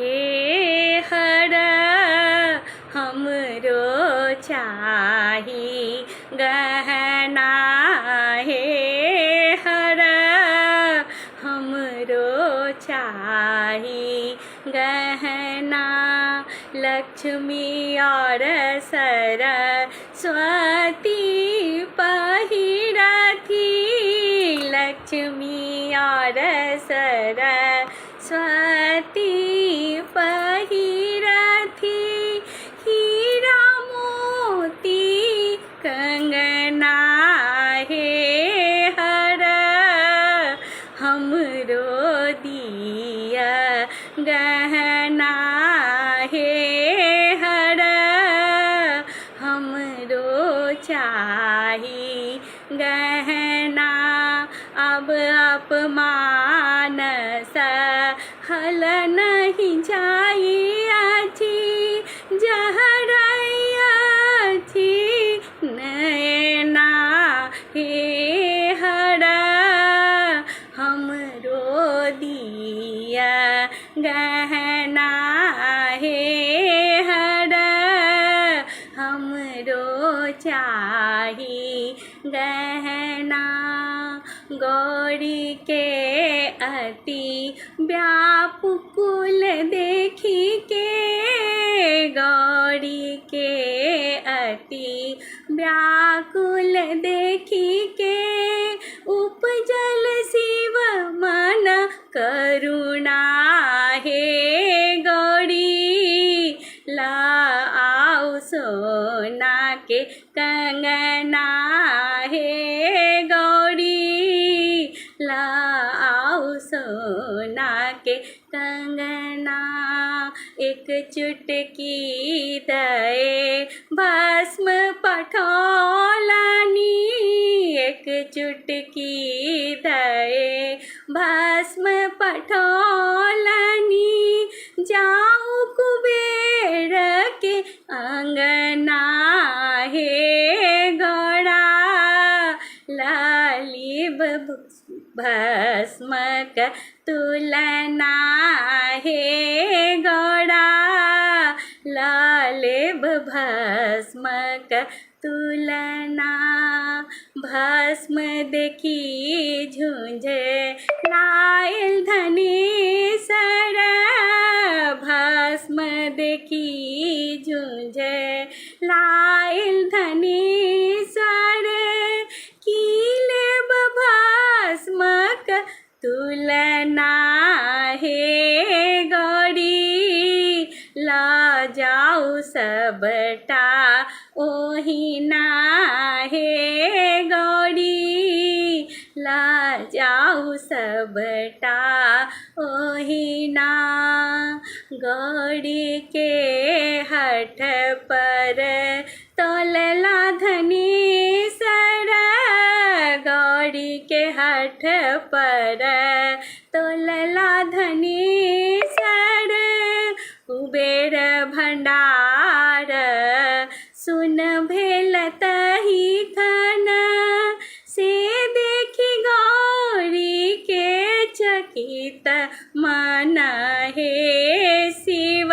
हे हर हमरो चाही गहना, हे हर हमरो चाही गहना। लक्ष्मी और सरस्वती पहिरथी, लक्ष्मी और सरस्वती पहिरथी हीरा मोती कंगना, हे हर हमरो दिया गहना, हे हर हमरो चाही गहना। अब अपमान सहल नहीं जाई अछि, जहरैया छी नैना, हे हर हमरो दिया गहना, हे हर हमरो चाही गहना। गौरी के अति व्याकुल देखी के, गौरी के अति व्याकुल देखी के उपजल शिव मन करुणा, हे गौरी लाओ सोना के कंगना, हे गौरी लाओ सोना के कंगना। एक चुटकी दए भस्म पठौलनी, एक चुटकी दए भस्म पठौलनी, जाऊ कुबेर के अंगना, हे गौड़ा लालिब भस्म का तुलना, हे गौड़ा लालिब भस्म का तुलना। भस्म देखी झुंझे लायल धनेसर, भस्म देखी झुंझे लायल धनेसर, कीलेब भस्म का तुलना, हे गौरी ला जाऊ सबटा ओहिना, हे गौरी ला जाऊ सबटा ओहिना। गौरी के हठ पर तोलला धनेसर, गौरी के हठ पर तोलला धनेसर, कुबेर भंडार सुन भेल तही खन, से देखी गौरी के चकित मन, हे शिव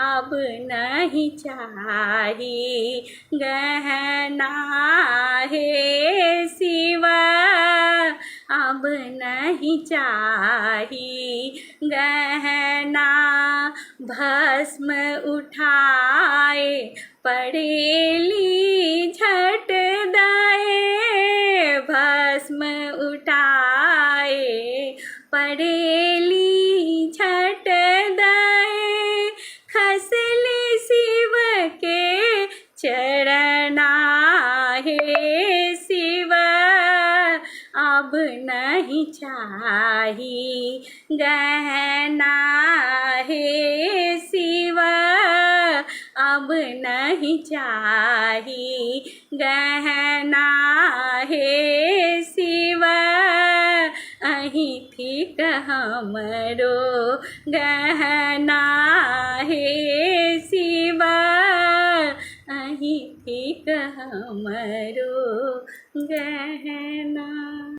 अब नहीं चाही गहना, हे शिव अब नहीं चाही गहना। भस्म उठाए पड़ेली झट दाए, भस्म उठाए पड़ेली झट दाए, खसली शिव के चरणा, हे शिव अब नहीं चाही गहना, हे शिव अब नहीं चाही गहना, हे शिव अहि ठीक हमरो गहना, हे शिव अहि ठीक हमरो गहना।